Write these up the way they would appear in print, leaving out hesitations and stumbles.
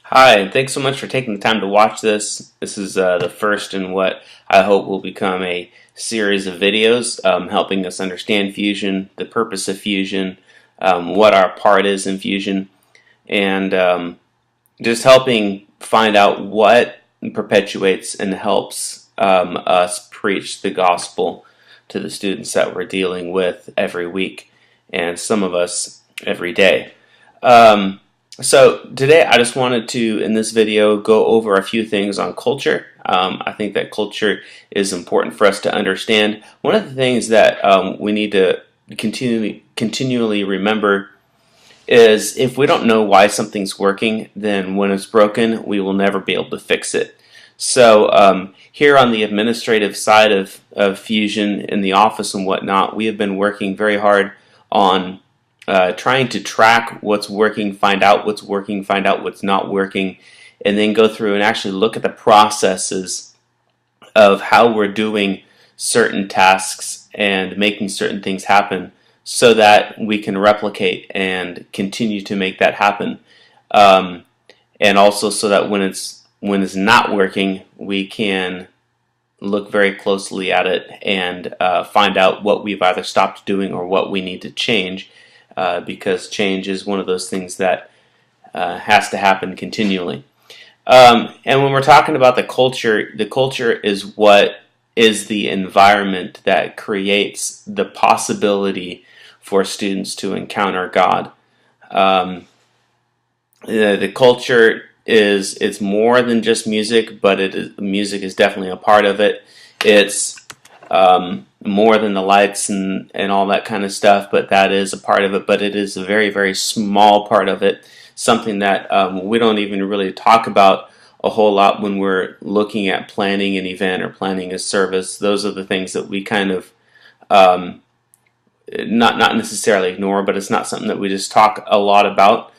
Hi, thanks so much for taking the time to watch this. This is the first in what I hope will become a series of videos helping us understand Fusion, the purpose of Fusion, what our part is in Fusion, and just helping find out what perpetuates and helps us preach the gospel to the students that we're dealing with every week, and some of us every day. Um, so today I just wanted to, in this video, go over a few things on culture. I think that culture is important for us to understand. One of the things that we need to continually remember is if we don't know why something's working, then when it's broken, we will never be able to fix it. So here on the administrative side of Fusion in the office and whatnot, we have been working very hard on trying to track what's working, find out what's working, find out what's not working, and then go through and actually look at the processes of how we're doing certain tasks and making certain things happen so that we can replicate and continue to make that happen. Um, and also so that when it's not working, we can look very closely at it and find out what we've either stopped doing or what we need to change, because change is one of those things that has to happen continually. And when we're talking about the culture is what is the environment that creates the possibility for students to encounter God. Um, the culture it's more than just music, but music is definitely a part of it. It's more than the lights and all that kind of stuff, but that is a part of it. But it is a very, very small part of it, something that we don't even really talk about a whole lot when we're looking at planning an event or planning a service. Those are the things that we kind of um, not necessarily ignore, but it's not something that we just talk a lot about,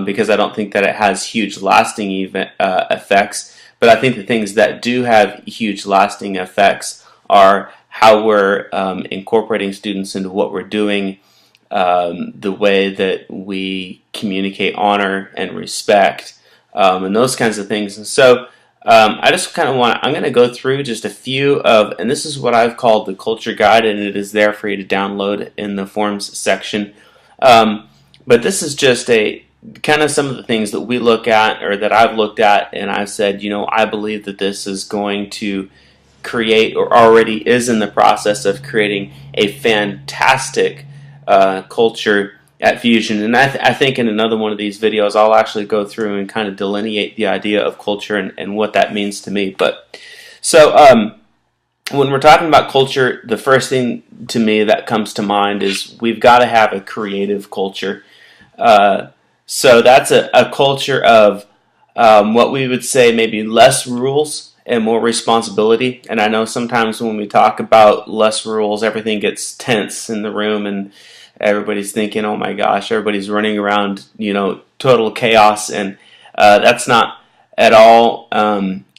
because I don't think that it has huge lasting effects. But I think the things that do have huge lasting effects are how we're incorporating students into what we're doing, the way that we communicate honor and respect, and those kinds of things. And so I just kind of I'm going to go through just a few and this is what I've called the culture guide, and it is there for you to download in the forms section. But this is just a kind of some of the things that we look at, or that I've looked at, and I've said, I believe that this is going to create, or already is in the process of creating, a fantastic culture at Fusion. And I think in another one of these videos I'll actually go through and kind of delineate the idea of culture and what that means to me. But so when we're talking about culture, the first thing to me that comes to mind is we've got to have a creative culture. So that's a culture of what we would say maybe less rules and more responsibility. And I know sometimes when we talk about less rules, everything gets tense in the room, and everybody's thinking, "Oh my gosh!" Everybody's running around, total chaos, and that's not at all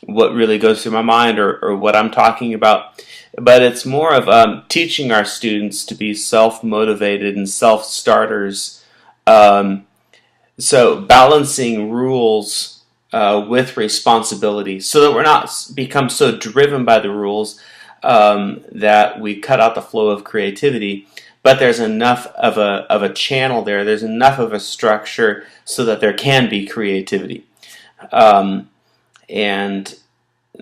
what really goes through my mind, or what I'm talking about. But it's more of teaching our students to be self-motivated and self-starters. So balancing rules with responsibility, so that we're not become so driven by the rules that we cut out the flow of creativity. But there's enough of a channel there. There's enough of a structure so that there can be creativity, and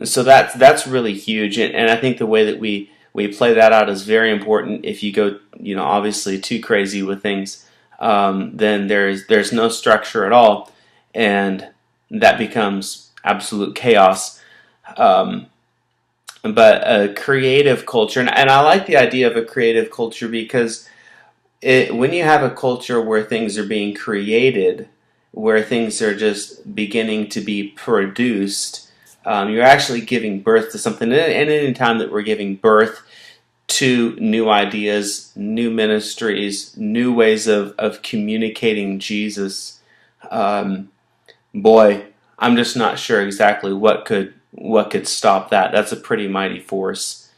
so that's really huge. And I think the way that we play that out is very important. If you go, obviously too crazy with things, then there's no structure at all, and that becomes absolute chaos. But a creative culture, and I like the idea of a creative culture, because when you have a culture where things are being created, where things are just beginning to be produced, you're actually giving birth to something. And any time that we're giving birth to new ideas, new ministries, new ways of communicating Jesus, boy, I'm just not sure exactly what could stop that. That's a pretty mighty force.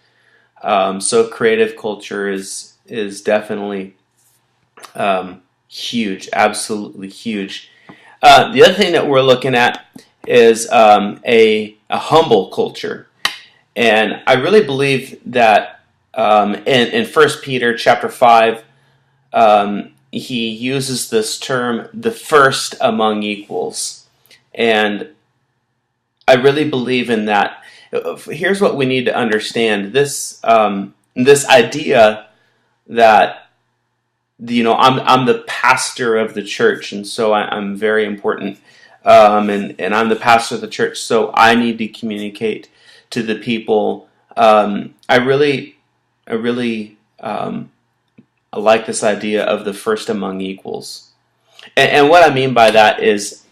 So creative culture is definitely huge, absolutely huge. The other thing that we're looking at is a humble culture. And I really believe that in 1 Peter chapter 5, he uses this term, the first among equals. And I really believe in that. Here's what we need to understand. This idea that I'm the pastor of the church, and so I'm very important, and I'm the pastor of the church, so I need to communicate to the people. I like this idea of the first among equals, and what I mean by that is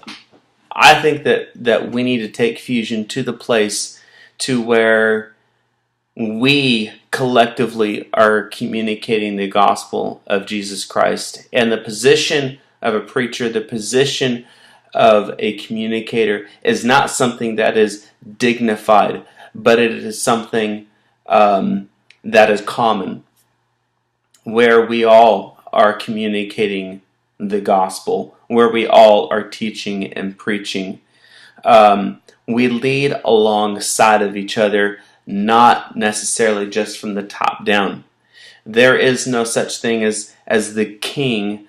I think that we need to take Fusion to the place to where we collectively are communicating the gospel of Jesus Christ. And the position of a preacher, the position of a communicator is not something that is dignified, but it is something that is common, where we all are communicating the gospel, where we all are teaching and preaching. We lead alongside of each other, not necessarily just from the top down. There is no such thing as the king.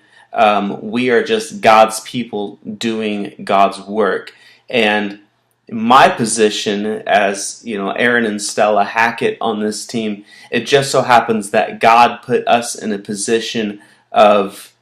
We are just God's people doing God's work. And my position as, Aaron and Stella Hackett on this team, it just so happens that God put us in a position of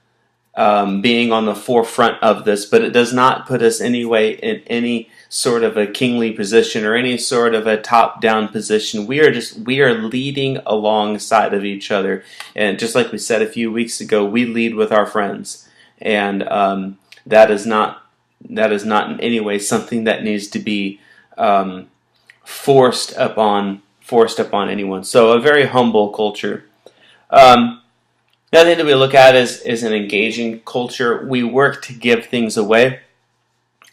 being on the forefront of this, but it does not put us anyway in any sort of a kingly position or any sort of a top-down position. We are leading alongside of each other, and just like we said a few weeks ago, we lead with our friends, and that is not in any way something that needs to be forced upon anyone. So a very humble culture. The other thing that we look at is an engaging culture. We work to give things away.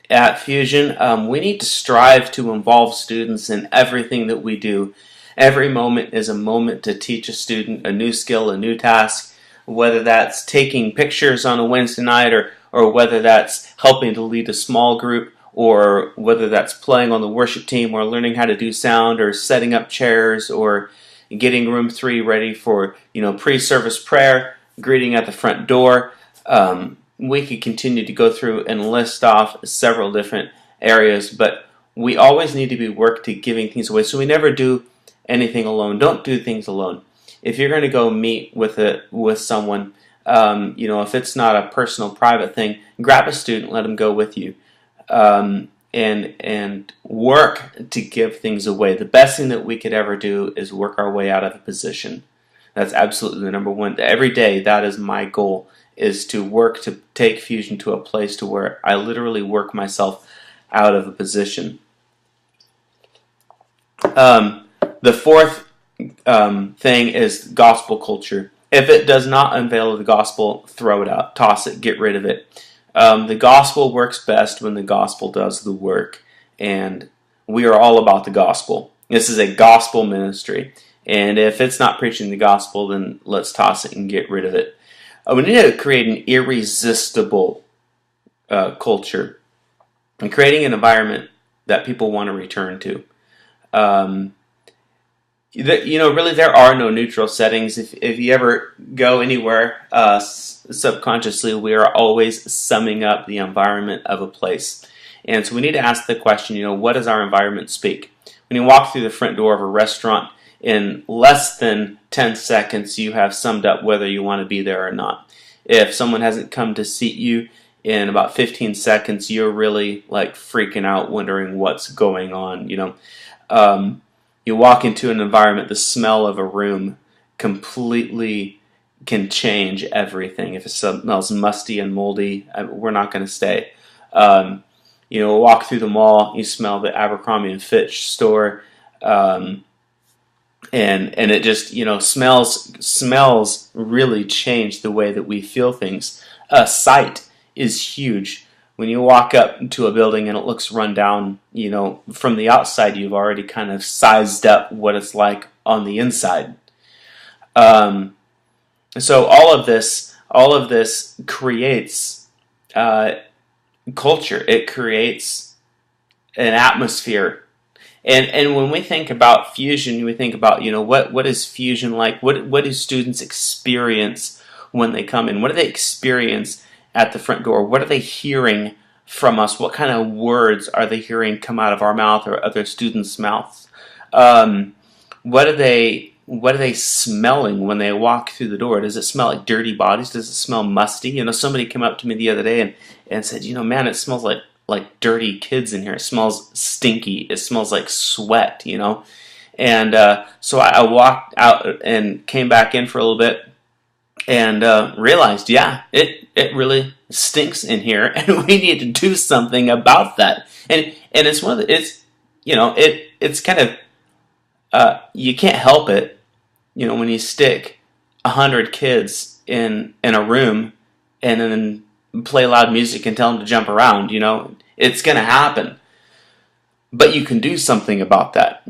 At Fusion, we need to strive to involve students in everything that we do. Every moment is a moment to teach a student a new skill, a new task, whether that's taking pictures on a Wednesday night or whether that's helping to lead a small group, or whether that's playing on the worship team or learning how to do sound or setting up chairs or getting room 3 ready for pre-service prayer, greeting at the front door. We could continue to go through and list off several different areas, but we always need to be work to giving things away. So we never do anything alone. Don't do things alone. If you're going to go meet with someone, if it's not a personal, private thing, grab a student, let them go with you, and work to give things away. The best thing that we could ever do is work our way out of a position. That's absolutely the number one. Every day, that is my goal, is to work to take Fusion to a place to where I literally work myself out of a position. The fourth thing is gospel culture. If it does not unveil the gospel, throw it out, toss it, get rid of it. The gospel works best when the gospel does the work, and we are all about the gospel. This is a gospel ministry, and if it's not preaching the gospel, then let's toss it and get rid of it. We need to create an irresistible culture and creating an environment that people want to return to. Really, there are no neutral settings. If you ever go anywhere, subconsciously, we are always summing up the environment of a place. And so we need to ask the question, what does our environment speak? When you walk through the front door of a restaurant, in less than 10 seconds, you have summed up whether you want to be there or not. If someone hasn't come to seat you in about 15 seconds, you're really freaking out, wondering what's going on. You walk into an environment, the smell of a room completely can change everything. If it smells musty and moldy, we're not going to stay. Walk through the mall, you smell the Abercrombie and Fitch store, and it just smells really change the way that we feel things. Sight is huge. When you walk up to a building and it looks run down, from the outside you've already kind of sized up what it's like on the inside. So all of this creates culture. It creates an atmosphere. And when we think about fusion, we think about, what is fusion like? What do students experience when they come in? What do they experience at the front door? What are they hearing from us? What kind of words are they hearing come out of our mouth or other students' mouths? What are they smelling when they walk through the door? Does it smell like dirty bodies? Does it smell musty? Somebody came up to me the other day and said, man, it smells like dirty kids in here. It smells stinky. It smells like sweat, And so I walked out and came back in for a little bit and realized, yeah, it really stinks in here, and we need to do something about that. And it's one of the, it's kind of, you can't help it, when you stick 100 kids in a room and then play loud music and tell them to jump around. It's going to happen. But you can do something about that.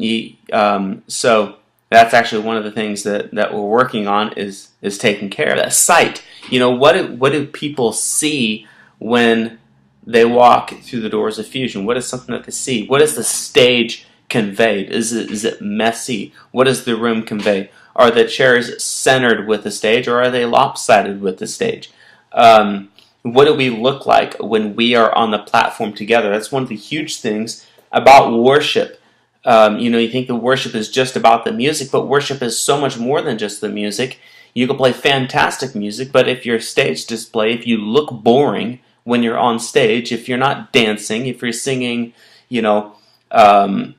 So that's actually one of the things that we're working on is taking care of that sight. What do people see when they walk through the doors of Fusion? What is something that they see? What does the stage convey? Is it messy? What does the room convey? Are the chairs centered with the stage, or are they lopsided with the stage? What do we look like when we are on the platform together? That's one of the huge things about worship. You think the worship is just about the music, but worship is so much more than just the music. You can play fantastic music, but if your stage display, if you look boring when you're on stage, if you're not dancing, if you're singing, a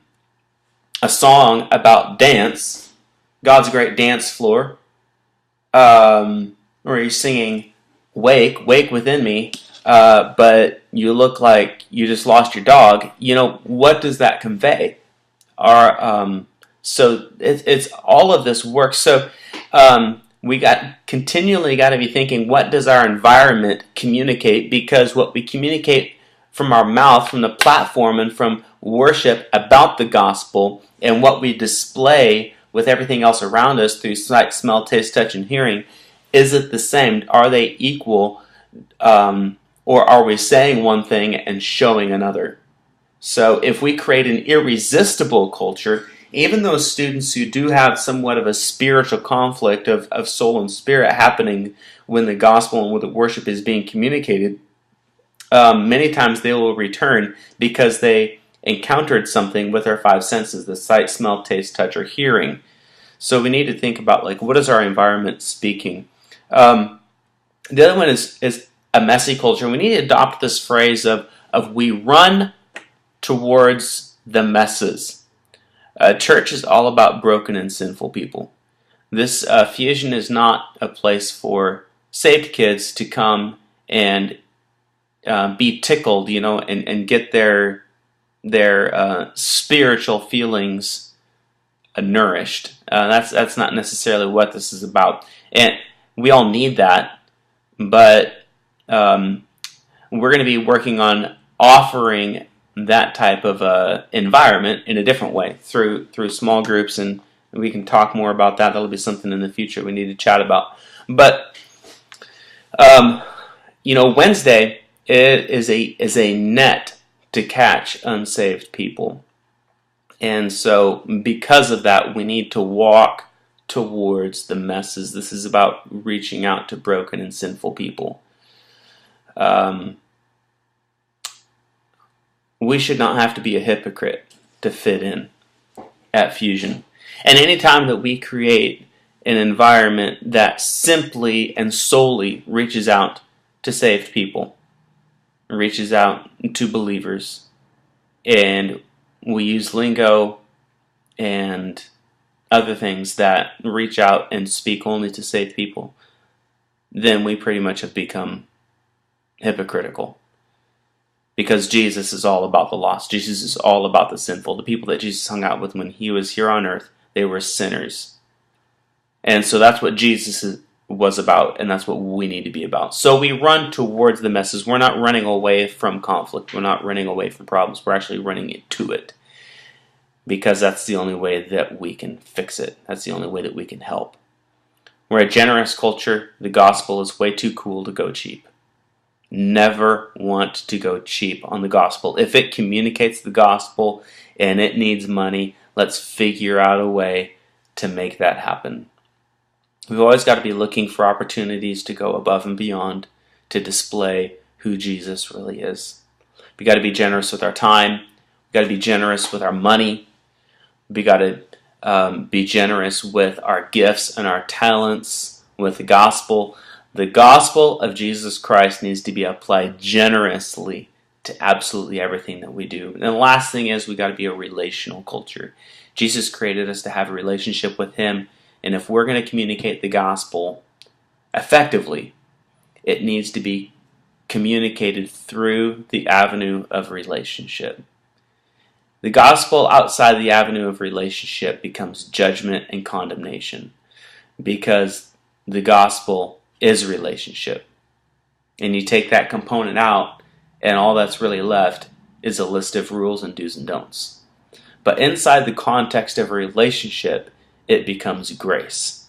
song about dance, God's Great Dance Floor, or you're singing Wake Within Me, but you look like you just lost your dog, what does that convey? So it's all of this work. So we continually got to be thinking, what does our environment communicate? Because what we communicate from our mouth, from the platform, and from worship about the gospel, and what we display with everything else around us through sight, smell, taste, touch, and hearing, is it the same? Are they equal? Or are we saying one thing and showing another? So if we create an irresistible culture, even those students who do have somewhat of a spiritual conflict of soul and spirit happening when the gospel and when the worship is being communicated, many times they will return because they encountered something with our five senses, the sight, smell, taste, touch, or hearing. So we need to think about, what is our environment speaking? The other one is a messy culture. We need to adopt this phrase of we run towards the messes. Church is all about broken and sinful people. This Fusion is not a place for saved kids to come and be tickled, and get their spiritual feelings nourished. That's not necessarily what this is about, and we all need that. But we're going to be working on offering that type of environment in a different way through small groups, and we can talk more about that. That'll be something in the future we need to chat about. But Wednesday is a net to catch unsaved people, and so because of that, we need to walk towards the messes. This is about reaching out to broken and sinful people. We should not have to be a hypocrite to fit in at Fusion. And anytime that we create an environment that simply and solely reaches out to saved people, reaches out to believers, and we use lingo and other things that reach out and speak only to saved people, then we pretty much have become hypocritical. Because Jesus is all about the lost. Jesus is all about the sinful. The people that Jesus hung out with when he was here on earth, they were sinners. And so that's what Jesus was about, and that's what we need to be about. So we run towards the messes. We're not running away from conflict. We're not running away from problems. We're actually running to it. Because that's the only way that we can fix it. That's the only way that we can help. We're a generous culture. The gospel is way too cool to go cheap. never want to go cheap on the gospel. If it communicates the gospel and it needs money, let's figure out a way to make that happen. We've always got to be looking for opportunities to go above and beyond to display who Jesus really is. We got to be generous with our time. We got to be generous with our money. We got to be generous with our gifts and our talents, with the gospel. The gospel of Jesus Christ needs to be applied generously to absolutely everything that we do. And the last thing is we got to be a relational culture. Jesus created us to have a relationship with Him, and if we're going to communicate the gospel effectively, it needs to be communicated through the avenue of relationship. The gospel outside the avenue of relationship becomes judgment and condemnation, because the gospel is relationship. And you take that component out, and all that's really left is a list of rules and do's and don'ts. But inside the context of a relationship, it becomes grace.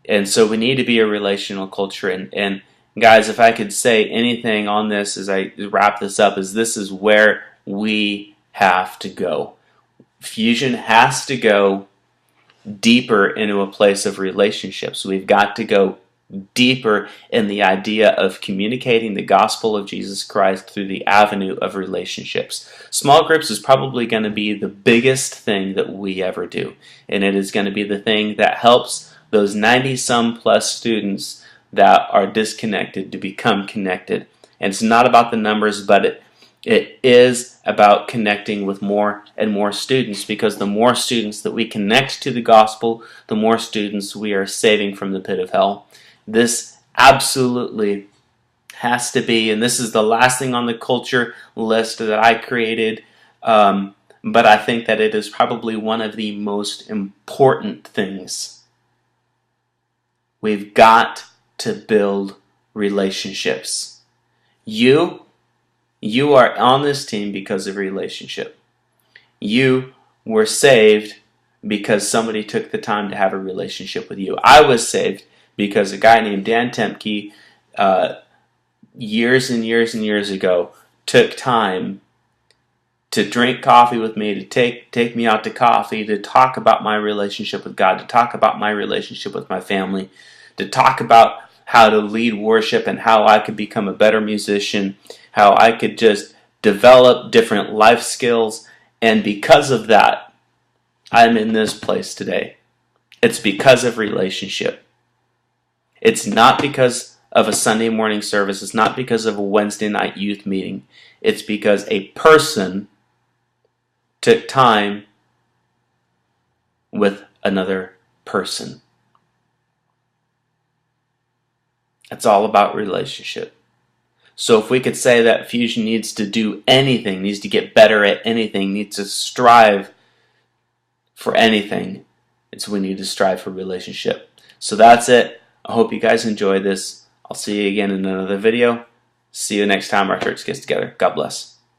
And so we need to be a relational culture. And guys, if I could say anything on this as I wrap this up, is this is where we have to go. Fusion has to go deeper into a place of relationships. We've got to go deeper in the idea of communicating the gospel of Jesus Christ through the avenue of relationships. Small groups is probably going to be the biggest thing that we ever do, and it is going to be the thing that helps those 90-some plus students that are disconnected to become connected. And it's not about the numbers, but it is about connecting with more and more students, because the more students that we connect to the gospel, the more students we are saving from the pit of hell. This absolutely has to be, and this is the last thing on the culture list that I created, but I think that it is probably one of the most important things. We've got to build relationships. You are on this team because of relationship. You were saved because somebody took the time to have a relationship with you. I was saved because a guy named Dan Temke, years and years and years ago, took time to drink coffee with me, to take me out to coffee, to talk about my relationship with God, to talk about my relationship with my family, to talk about how to lead worship and how I could become a better musician, how I could just develop different life skills. And because of that, I'm in this place today. It's because of relationship. It's not because of a Sunday morning service. It's not because of a Wednesday night youth meeting. It's because a person took time with another person. It's all about relationship. So if we could say that Fusion needs to do anything, needs to get better at anything, needs to strive for anything, it's we need to strive for relationship. So that's it. I hope you guys enjoyed this. I'll see you again in another video. See you next time our church gets together. God bless.